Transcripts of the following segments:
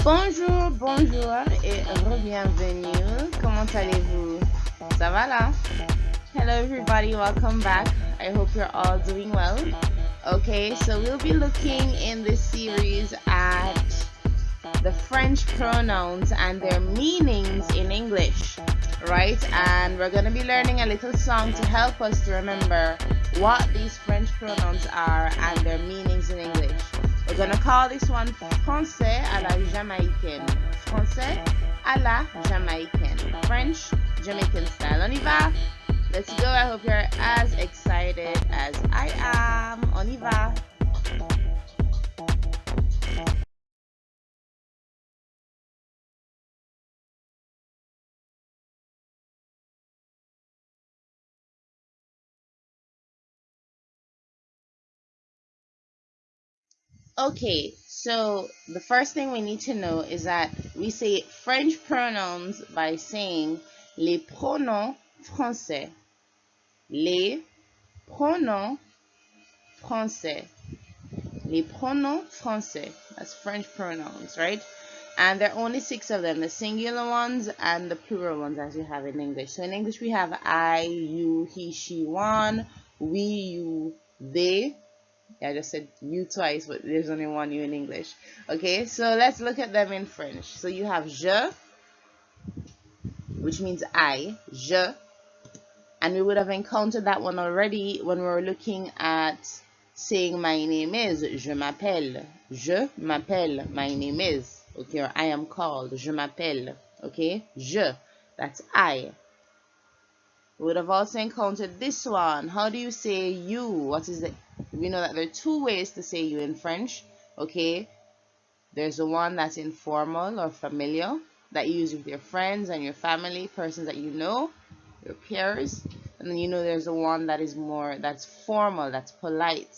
Bonjour, bonjour et re-bienvenue. Comment allez-vous? Ça va là? Hello everybody, welcome back. I hope you're all doing well. Okay, so we'll be looking in this series at the French pronouns and their meanings in English, right? And we're going to be learning a little song to help us to remember what these French pronouns are and their meanings in English. We're going to call this one Français à la jamaïcaine. Français à la jamaïcaine. French, Jamaican style. On y va? Let's go. I hope you're as excited as I am. On y va. Okay, so the first thing we need to know is that we say French pronouns by saying les pronoms français. Les pronoms français. Les pronoms français. That's French pronouns, right? And there are only 6 of them, the singular ones and the plural ones as we have in English. So in English we have I, you, he, she, one, we, you, they. Yeah, I just said you twice, but there's only one you in English. Okay, so let's look at them in French. So you have je, which means I, je. And we would have encountered that one already when we were looking at saying my name is. Je m'appelle. Je m'appelle. My name is. Okay, or I am called. Je m'appelle. Okay, je. That's I. We would have also encountered this one. How do you say you? What is it? We know that there are 2 ways to say you in French. Okay, there's the one that's informal or familiar that you use with your friends and your family, persons that you know, your peers. And then there's the one that is that's formal, that's polite,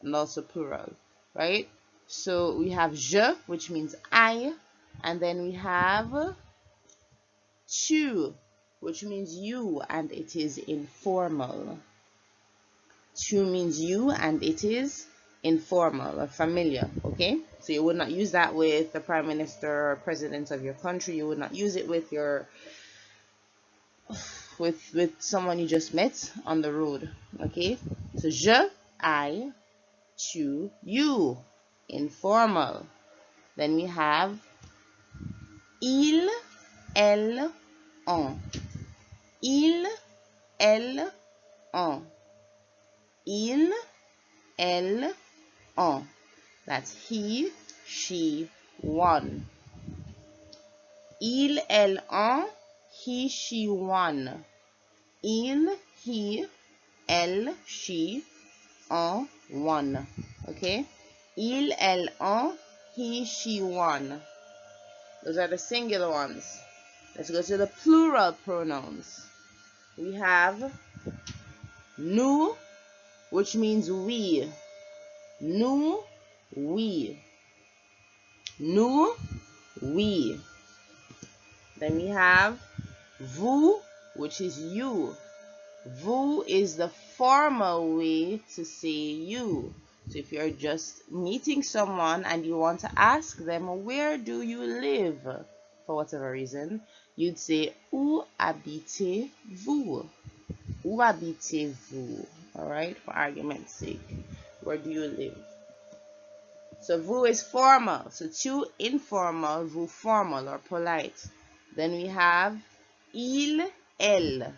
and also plural, right? So we have je, which means I, and then we have tu, which means you, and it is informal. Tu means you, and it is informal or familiar. Okay, so you would not use that with the prime minister or president of your country. You would not use it with your with someone you just met on the road. Okay, so je, I, tu, you, informal. Then we have il, elle, on. Il, elle, on. Il, elle, on. That's he, she, one. Il, elle, on. He, she, one. Il, he, elle, she, on, one. Okay? Il, elle, on. He, she, one. Those are the singular ones. Let's go to the plural pronouns. We have nous, which means we. Nous, we. Nous, we. Then we have vous, which is you. Vous is the formal way to say you. So if you're just meeting someone and you want to ask them, where do you live? For whatever reason, you'd say, où habitez-vous? Où habitez-vous? Alright, for argument's sake. Where do you live? So vous is formal. So tu informal, vous formal or polite. Then we have il, elle.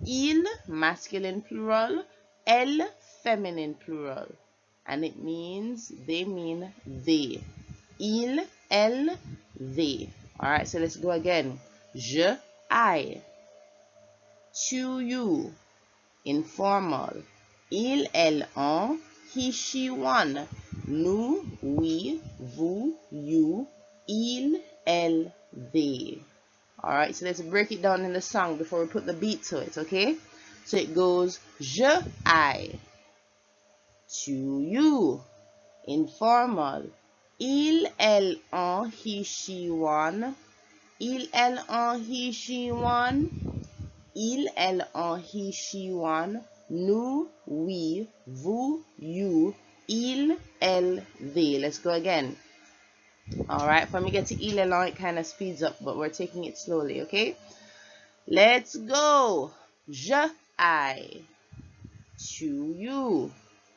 Il, masculine plural. Elle, feminine plural. And it means, they mean they. Il, elle, they. Alright, so let's go again. Je, I. Tu, you. Informal. Il, elle, on. He, she, one. Nous, we, vous, you. Il, elle, they. Alright, so let's break it down in the song before we put the beat to it, okay? So it goes, je, I. Tu, you. Informal. Il, elle, on, he, she, one. Il, elle, on, he, she, one. Il, elle, on, he, she, one. Nous, we, vous, you. Il, elle, they. Let's go again. All right, when we get to il, elle, en, it kind of speeds up, but we're taking it slowly, okay? Let's go. Je, I. To you.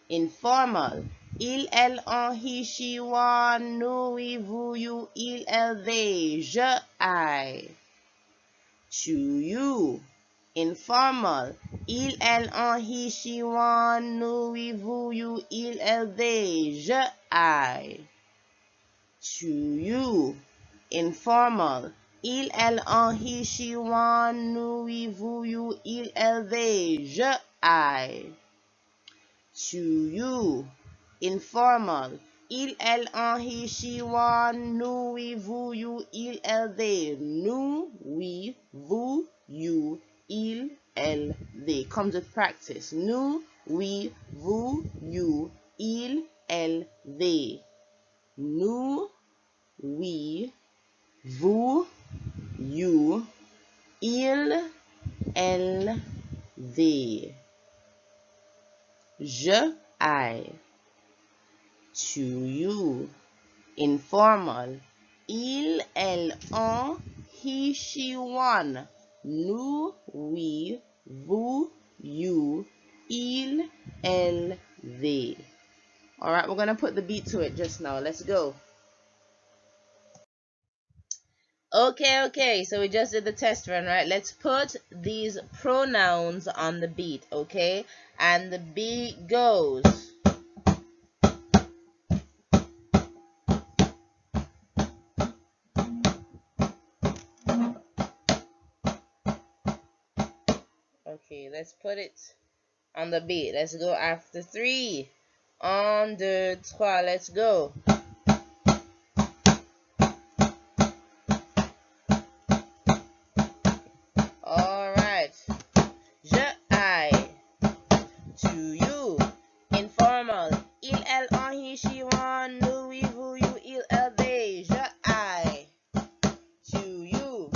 Informal. Il, elle, en, he, she, one, nous, we, vous, you, il, elle, they. Je, I. To you. Informal. Il, elle, en, he, she, one, nous, we, vous, you, il, elle, they. Je, I. To you. Informal. Il, elle, en, he, she, one, nous, we, vous, you, il, elle, they. Je, I. To you. Informal. Il, elle, en, he, she, one, nous, we, vous, you, il, elle, they. Nous, we, vous, you, il, elle, they. Comes with practice. Nous, we, vous, you, il, elle, they. Nous, we, vous, you, il, elle, they. Je, I. To you. Informal. Il, elle, on, he, she, one. Nous, we, vous, you, il, elle, they. Alright, we're going to put the beat to it just now. Let's go. Okay, so we just did the test run, right? Let's put these pronouns on the beat, okay? And the beat goes. Okay, let's put it on the beat. Let's go after 3. 1, 2, 3, let's go. Alright. Je, I. To you. Informal. Il, elle, on, he, she, one, nous, we, vous, you, il, elle, they. Je, I. To you.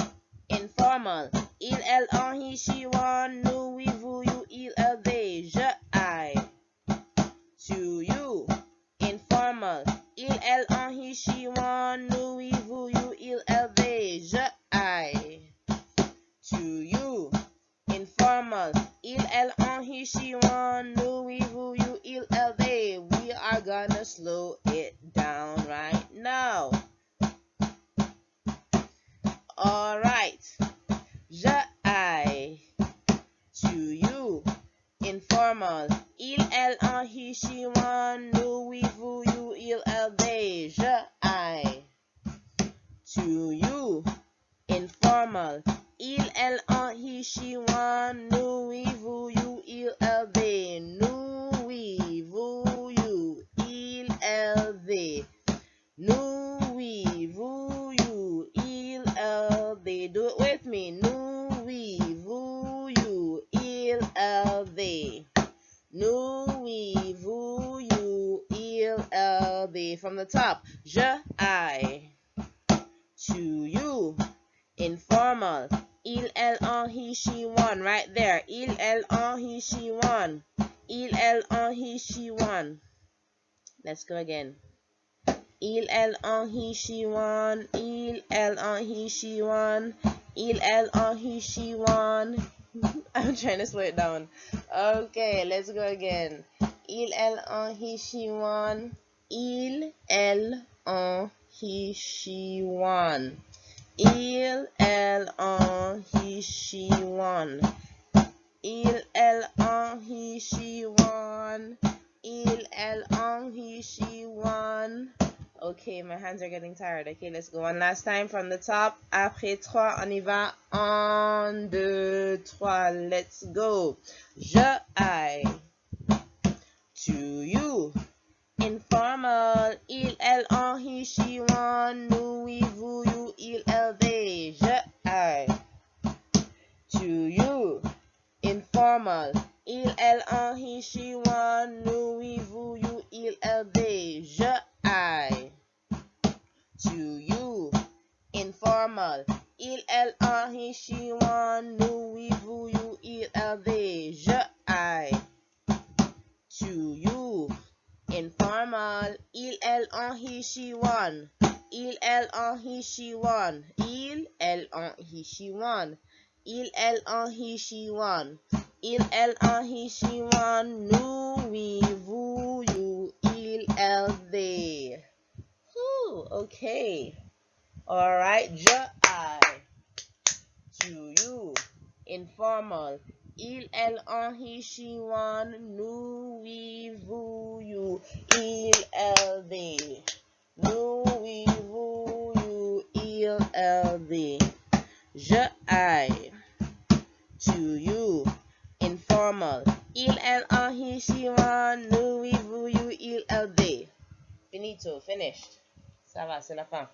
Informal. Il, elle, on, he, she, one, nous, we, vous, you, il, elle, they. Je, I. To you. Informal. Il, elle, on, he, she, one, nous, we, vous, you, il, elle, they. Je, I. To you. Informal. Il, elle, on, he, she, one, nous, we, vous, you, il, elle, they. We are gonna slow it down right now. Alright. Je, I. To you. Informal. Il, elle, on, he, she, one, nous, we, vous, you, il, elle, they. Je, I. To you. Informal. Il, elle, on, he, she, one, nous, we, vous, you, il, elle, they. Nous, we, vous, you, il, elle, they. Nous, we, vous, you, il, elle, they. Do it with me. Nous, we, vous, you, il, elle, they. Nous, we, vous, you, il, elle, they. From the top. Je, I. To you. Informal. Il, elle, on, he, she, one. Right there. Il, elle, on, he, she, one. Il, elle, on, he, she, one. Let's go again. Il, elle, on, he, she, one. Il, elle, on, he, she, one. Il, elle, on, he, she, one. I'm trying to slow it down. Okay, let's go again. Il, elle, on, he, she, one. Il, elle, on, he, she, one. Il, elle, on, he, she, one. Il, elle, on, he, she, one. Il, elle, on, he, she, one. Okay, my hands are getting tired. Okay, let's go one last time from the top. Après 3, on y va. 1, 2, 3, let's go. Je, I. To you. Informal. Il, elle, on, he, she, one. Nous, we, vous, you, il, elle, they. Je, I. To you. Informal. Il, elle, on, he, she, one. Nous, we, vous, you, il, elle, they. Je, I. To you. Informal. Il, elle, on, he, she, one. Nous, we, vous, you, il, elle, they. Je, I. To you. Informal. Il, elle, on, he, she, one. Il, elle, on, he, she, one. Il, elle, on, he, she, one. Il, elle, on, he, she, one. Il, elle, on, he, she, one. Nous, we, vous, you, il, elle, they. Whew, okay. Alright, je, I. To, you. Informal. Il, elle, on, he, she, one. Nous, we, vous, you, il, elle, they. Nous, we, vous, you, il, elle, they. Je, I. To, you. Informal. Il, elle, on, he, she, one. Nous, we, vous, you, il, elle, they. Finito. Finished. Ça va, c'est la fin.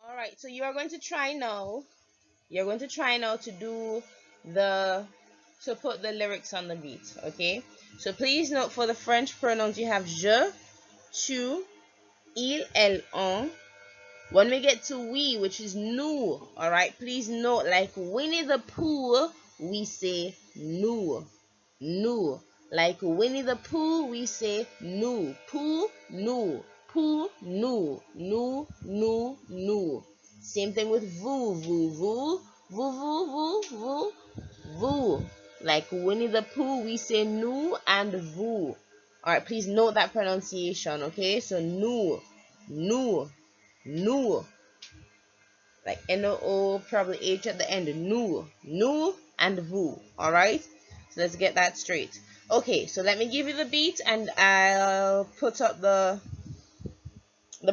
Alright, so you are going to try now. You're going to try now to put the lyrics on the beat, okay? So please note for the French pronouns you have je, tu, il, elle, on. When we get to we, which is nous, alright, please note like Winnie the Pooh, we say nous, nous. Like Winnie the Pooh, we say nous, Pooh, nous, Pooh, nous, nous, nous, nous. Same thing with vous, vous, vous, vous, vous, vous, vous, vous. Like Winnie the Pooh, we say nous and vous. Alright, please note that pronunciation, okay? So nous, nous, nous. Like N-O-O, probably H at the end. Nous, nous and vous. Alright? So let's get that straight. Okay, so let me give you the beat and I'll put up the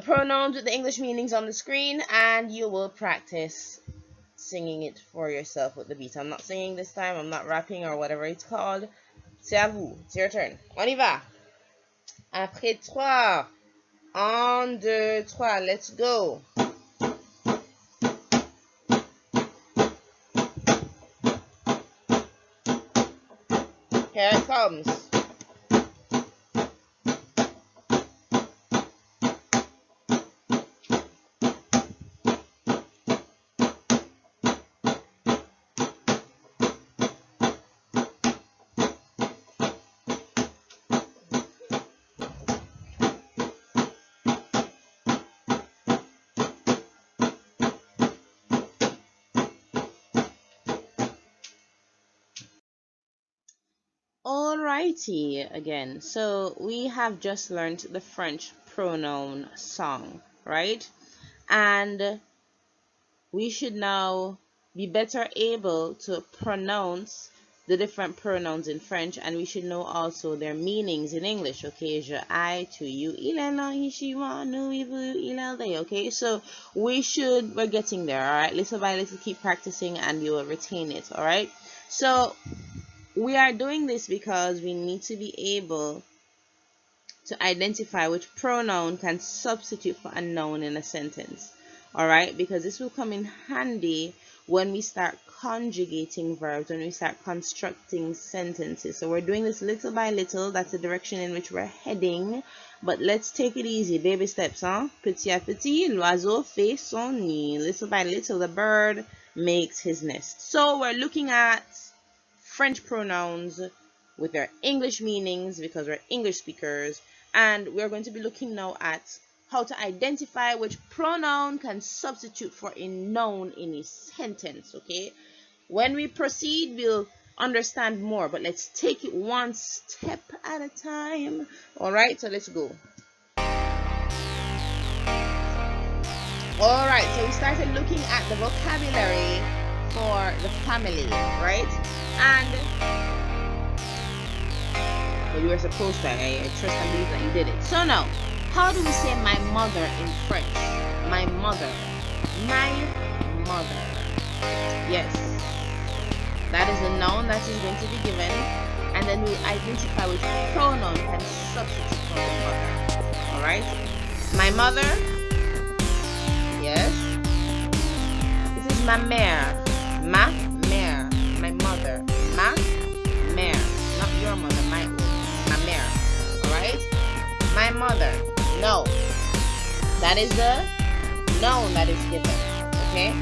pronouns with the English meanings on the screen and you will practice singing it for yourself with the beat. I'm not singing this time. I'm not rapping or whatever it's called. C'est à vous. It's your turn. On y va. Après 3. 1, 2, 3. Let's go. Here it comes. Alrighty again. So we have just learned the French pronoun song, right? And we should now be better able to pronounce the different pronouns in French, and we should know also their meanings in English. Okay, je, I, tu, you, il, elle, on, he, she, one, nous, we, vous, il, elle, they. Okay, so we're getting there. All right, little by little, keep practicing, and you will retain it. All right, so we are doing this because we need to be able to identify which pronoun can substitute for a noun in a sentence. All right, because this will come in handy when we start conjugating verbs, when we start constructing sentences. So we're doing this little by little. That's the direction in which we're heading. But let's take it easy. Baby steps, huh? Petit à petit, l'oiseau fait son nid. Little by little, the bird makes his nest. So we're looking at French pronouns with their English meanings because we're English speakers. And we're going to be looking now at how to identify which pronoun can substitute for a noun in a sentence, okay? When we proceed, we'll understand more, but let's take it one step at a time. All right, so let's go. All right, so we started looking at the vocabulary for the family, right? And well, you were supposed to. I trust and believe that you did it. So now, how do we say my mother in French? My mother. My mother. Yes. That is the noun that is going to be given. And then we'll identify which pronoun can substitute for the mother. Alright? My mother. Yes. This is ma mère. Ma mère. My mother. Ma mère. Not your mother, my own. Ma mère. Alright? My mother. No. That is the noun that is given. Okay?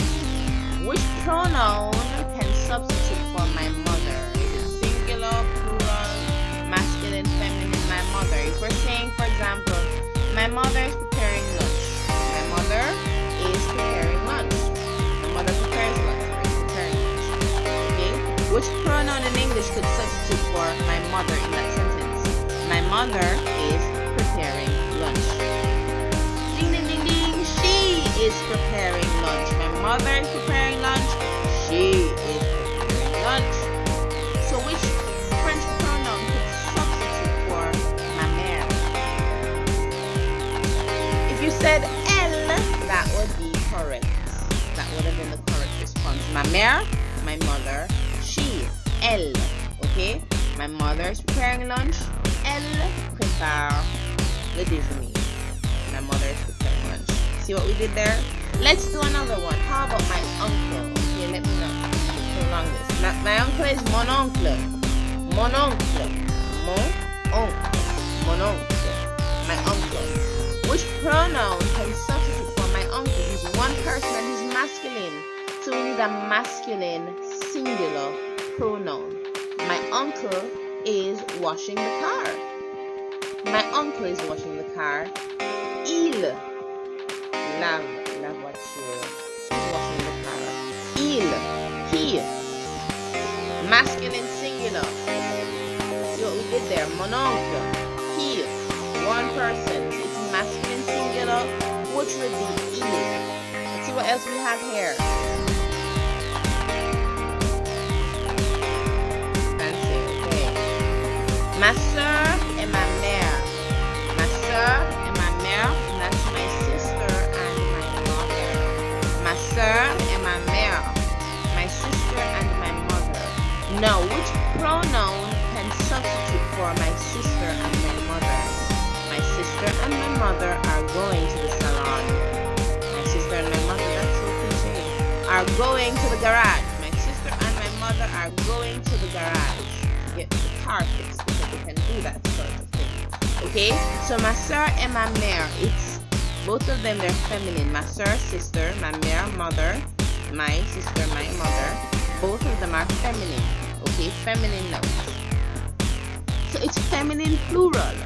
Which pronoun can substitute for my mother? Is it singular, plural, masculine, feminine? My mother. If we're saying, for example, my mother is preparing lunch. My mother Which pronoun in English could substitute for my mother in that sentence? My mother is preparing lunch. Ding, ding, ding, ding. She is preparing lunch. My mother is preparing lunch. She is preparing lunch. So which French pronoun could substitute for ma mère? If you said elle, that would be correct. That would have been the correct response. Ma mère, my mother. She, elle. Okay? My mother is preparing lunch. Elle prépare le déjeuner. My mother is preparing lunch. See what we did there? Let's do another one. How about my uncle? Okay, let me know. Prolong this. My uncle is mon oncle. Mon oncle. Mon oncle. Mon oncle. My uncle. Which pronoun can substitute for my uncle? He's one person and he's masculine. So we need a masculine singular pronoun. My uncle is washing the car. My uncle is washing the car. Il lave la voiture. He's washing the car. Il, he. Masculine singular. See what we did there? Mon oncle. He. One person. It's masculine singular, which would be il. Let's see what else we have here. Fancy, okay. Ma soeur et ma mère. Ma soeur et ma mère, that's my sister and my mother. Ma soeur et ma mère. My sister and my mother. Now, which pronoun can substitute for my sister and my mother? My sister and my mother are going to the salon. My sister and my mother, that's so cliche, are going to the garage. My sister and my mother are going to the garage to get the car fixed because they can do that sort of thing. Okay, so ma soeur et ma mère, it's both of them, they're feminine. Ma soeur, sister, ma mère, mother, my sister, my mother, both of them are feminine. Okay, feminine nouns. So it's feminine plural.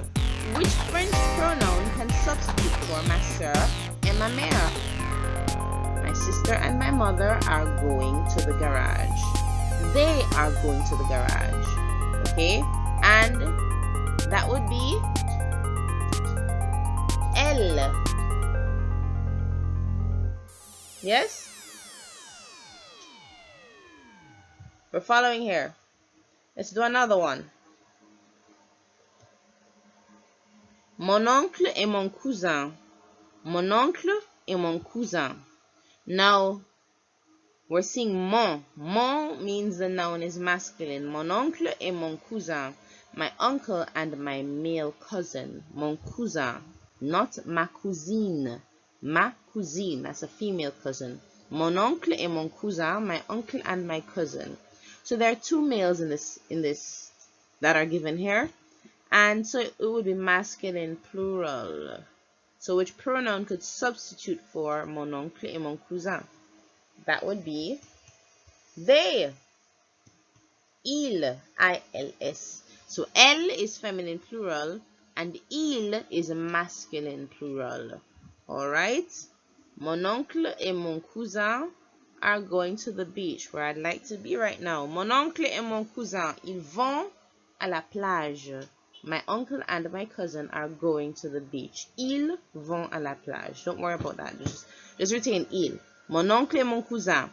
Which French pronoun can substitute for ma soeur et ma mère? My sister and my mother are going to the garage. They are going to the garage. Okay, and that would be elle. Yes? We're following here. Let's do another one. Mon oncle et mon cousin. Mon oncle et mon cousin. Now, we're seeing mon. Mon means the noun is masculine. Mon oncle et mon cousin. My uncle and my male cousin. Mon cousin. Not ma cousine. Ma cousine. That's a female cousin. Mon oncle et mon cousin. My uncle and my cousin. So there are two males in this that are given here. And so it would be masculine plural. So which pronoun could substitute for mon oncle et mon cousin? That would be they. Il, I-L-S. So elle is feminine plural and il is masculine plural. Alright? Mon oncle et mon cousin are going to the beach, where I'd like to be right now. Mon oncle et mon cousin, ils vont à la plage. My uncle and my cousin are going to the beach. Ils vont à la plage. Don't worry about that. Just retain il. Mon oncle et mon cousin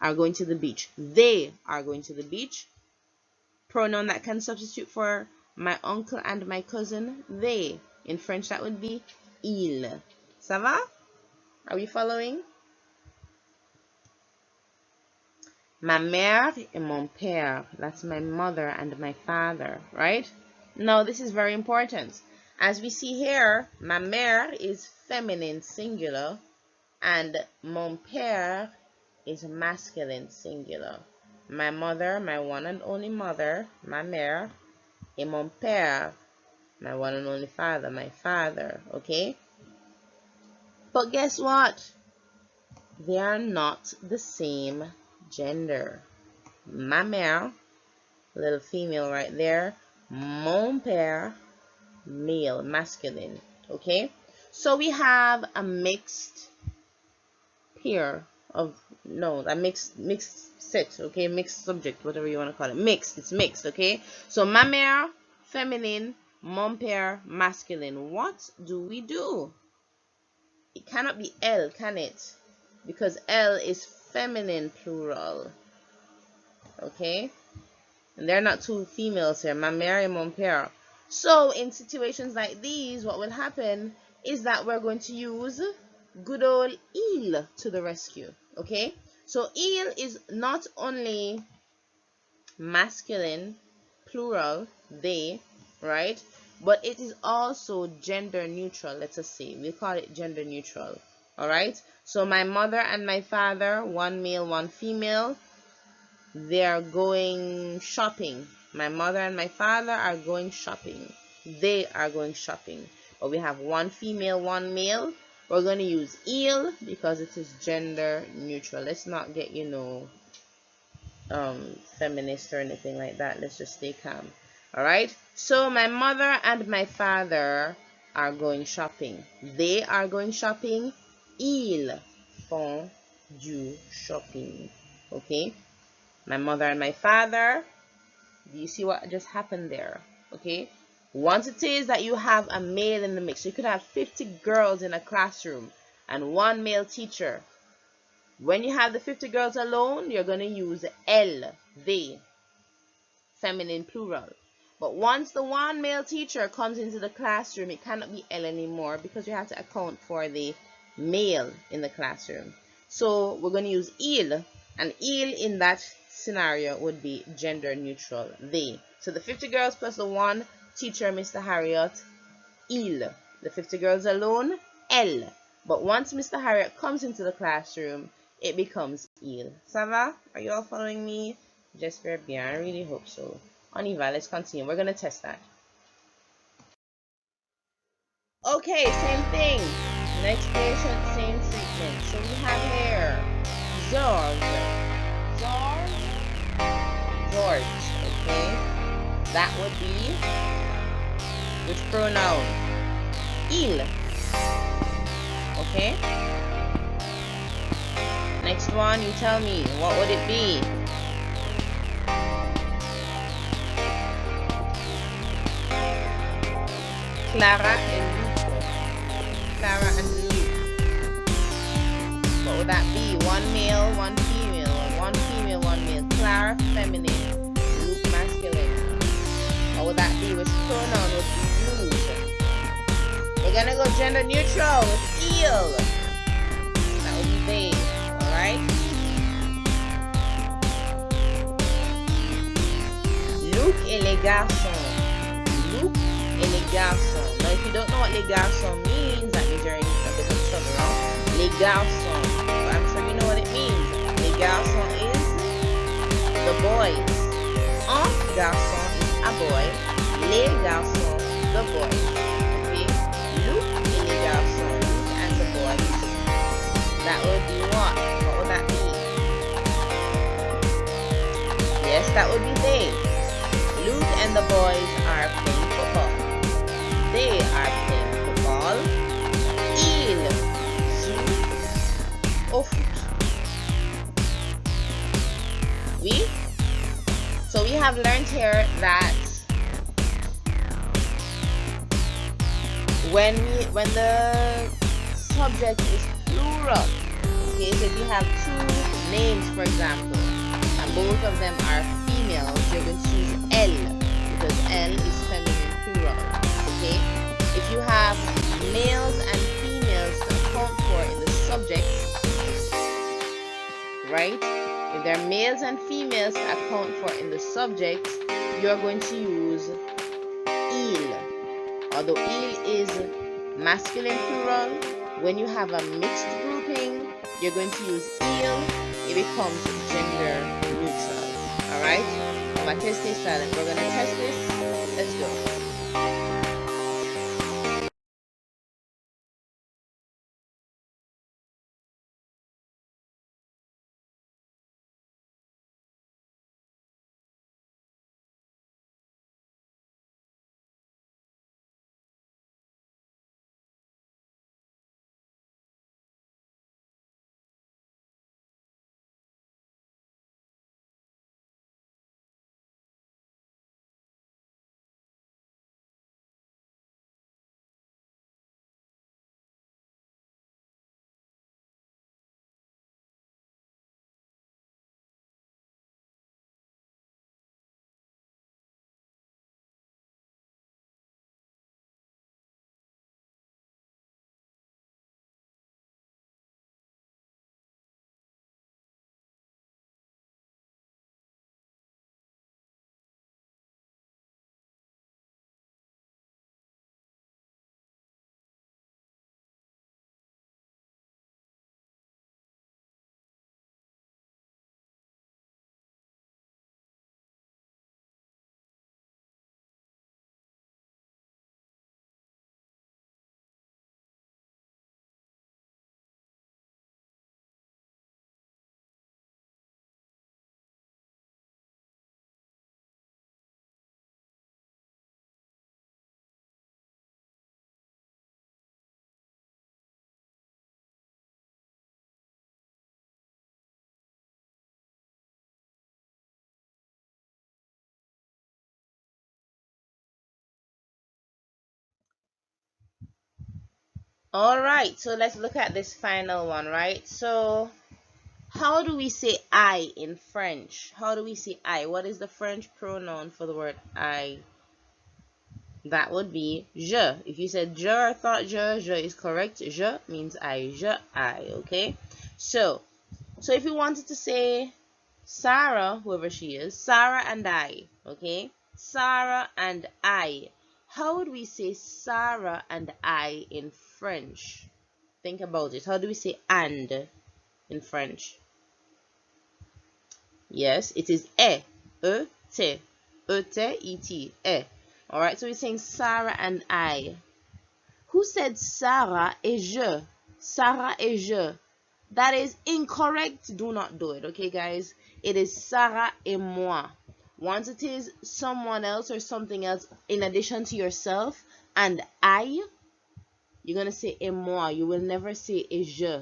are going to the beach. They are going to the beach. Pronoun that can substitute for my uncle and my cousin, they. In French, that would be il. Ça va? Are we following? Ma mère et mon père. That's my mother and my father, right? Now, this is very important. As we see here, ma mère is feminine singular and mon père is masculine singular. My mother, my one and only mother, ma mère, et mon père, my one and only father, my father, okay? But guess what? They are not the same gender. Ma mère, little female right there. Mon père, male, masculine. Okay, so we have a mixed pair of nouns, a mixed set, okay, mixed subject, whatever you want to call it, mixed, it's mixed, okay. So ma mère, feminine, mon père, masculine. What do we do? It cannot be elle, can it? Because elle is feminine plural, okay, and they're not two females here, ma mère et mon père. So in situations like these, what will happen is that we're going to use good old il to the rescue, okay. So il is not only masculine plural, they, right, but it is also gender neutral. Let us say we call it gender neutral. All right, so my mother and my father, one male, one female, they are going shopping. My mother and my father are going shopping. They are going shopping. But we have one female, one male. We're going to use il because it is gender neutral. Let's not get, feminist or anything like that. Let's just stay calm. All right. So my mother and my father are going shopping. They are going shopping. Ils font du shopping. Okay. My mother and my father. Do you see what just happened there? Okay. Once it is that you have a male in the mix, you could have 50 girls in a classroom and one male teacher. When you have the 50 girls alone, you're going to use elle, they, feminine plural. But once the one male teacher comes into the classroom, it cannot be elle anymore because you have to account for the male in the classroom. So we're going to use il, and il in that scenario would be gender neutral, they. So the 50 girls plus the one teacher, Mr. Harriot, il. The 50 girls alone, elle. But once Mr. Harriot comes into the classroom, it becomes il. Ça va? Are you all following me? J'espère bien. I really hope so. On y va. Let's continue. We're going to test that. Okay, same thing. Next patient, same treatment. So we have here George. George. Okay. That would be which pronoun? Il. Okay. Next one, you tell me. What would it be? Clara and Luke. Clara and Luke. What would that be? One male, one female. One female, one male. Clara, feminine. Luke, masculine. What would that be? Which pronoun would be used? We're gonna go gender neutral with il. That would be they. Alright? Luke et les garçons. Luke et les garçons. Now, if you don't know what les garçons means, that means you're in a bit of trouble, no? Les garçons. But I'm sure you know what it means. Les garçons is the boys. Un garçon is a boy. Les garçons, the boys. Okay? Luke et les garçons. Luke and the boys. That would be what? What would that be? Yes, that would be they. Luke and the boys are playing football. They are playing football. Ils jouent au foot. Oui? So we have learned here that when the subject is plural, okay, so if you have two names, for example, and both of them are females, you're going to use elle because elle is feminine plural. Okay, if you have males and females to account for in the subject, right? If there are males and females to account for in the subject, you're going to use il. Although il is masculine plural, when you have a mixed grouping, you're going to use il. It becomes gender neutral. Alright? My test is silent. We're going to test this. Let's go. All right, so let's look at this final one, right? So how do we say I in French? How do we say I? What is the French pronoun for the word I? That would be je. If you said je or thought je is correct. Je means I. Je, I. Okay. So if you wanted to say Sarah, whoever she is, Sarah and I. Okay. Sarah and I. How would we say Sarah and I in French? Think about it. How do we say and in French? Yes, it is e. E-T. E-T. E. Alright, so we're saying Sarah and I. Who said Sarah et je? Sarah et je. That is incorrect. Do not do it, okay, guys? It is Sarah et moi. Once it is someone else or something else in addition to yourself and I, you're going to say et moi. You will never say et je.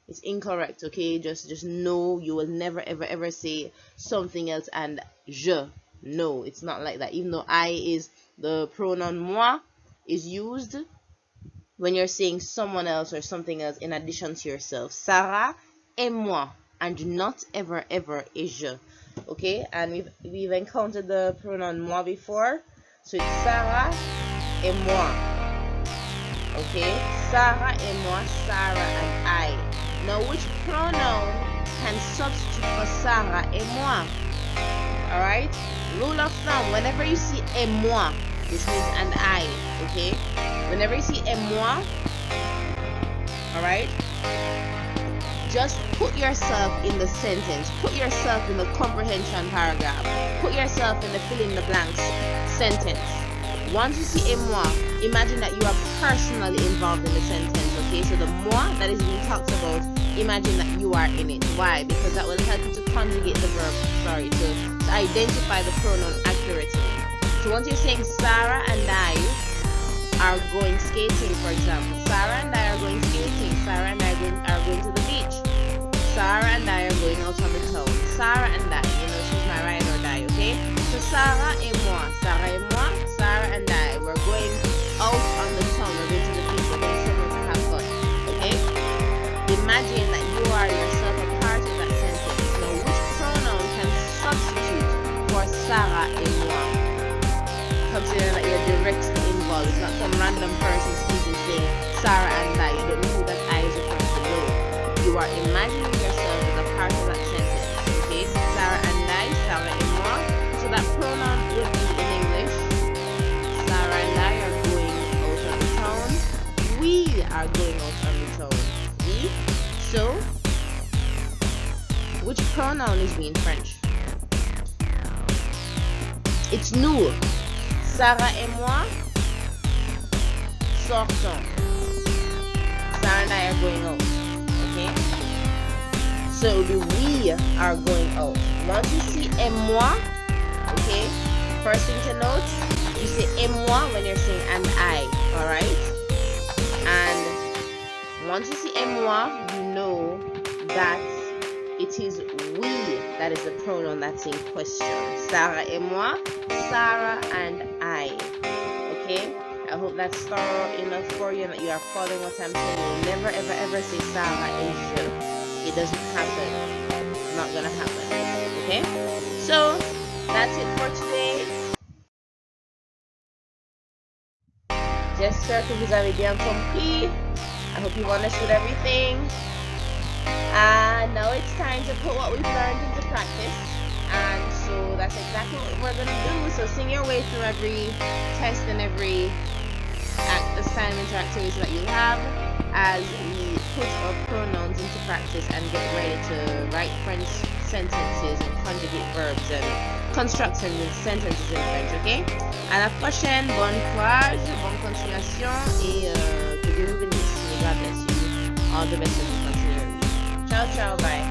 It's incorrect, okay? Just know you will never ever say something else and je. No, it's not like that. Even though I is the pronoun moi is used when you're saying someone else or something else in addition to yourself. Sarah et moi, and not ever et je. Okay? And we've encountered the pronoun moi before. So it's Sarah et moi. Okay? Sarah et moi, Sarah and I. Now, which pronoun can substitute for Sarah et moi? Alright? Rule of thumb, whenever you see et moi, this means and I, okay? Whenever you see et moi, alright? Just put yourself in the sentence. Put yourself in the comprehension paragraph. Put yourself in the fill in the blanks sentence. Once you see et moi, imagine that you are personally involved in the sentence, okay? So the moi that is being talked about, imagine that you are in it. Why? Because that will help you to conjugate the verb, to identify the pronoun accurately. So once you're saying Sarah and I are going skating, for example. Sarah and I are going skating. Sarah and I are going to the beach. Sarah and I are going out on the town. Sarah and I, she's my ride or die, okay? So Sarah et moi, Sarah and I, we're going out on the town. We're going to the beach. We're going somewhere to have fun, okay? Imagine that you are yourself a part of that sentence. So which pronoun can substitute for Sarah et moi? Consider that you're directly involved. It's not some random person speaking saying Sarah and I. You don't know who that I is referring to. No. You are imagining yourself as a part of that sentence. Okay? Sarah and I, Sarah et moi. So that pronoun would be in English. Sarah and I are going out on the town. We are going out on the town. We. So, which pronoun is we in French? It's nous. Sarah et moi sortons. Sarah and I are going out. Okay? So it will be we are going out. Once you see et moi, okay? First thing to note, you say et moi when you're saying and I. Alright? And once you see et moi, you know that it is we that is the pronoun that's in question. Sarah et moi, Sarah and I. Okay? I hope that's thorough enough for you and that you are following what I'm saying. You'll never ever say Sarah et je. It doesn't happen. It's not gonna happen. Okay? So that's it for today. J'espère que vous avez bien compris. I hope you've understood everything. And now it's time to put what we've learned into practice. And so that's exactly what we're going to do. So sing your way through every test and every assignment or activity that you have as we put our pronouns into practice and get ready to write French sentences and conjugate verbs and construct sentences in French, okay? À la prochaine, bon courage, bonne continuation et que Dieu vous bénisse. God bless you. All the best as you continue. Ciao, ciao, bye.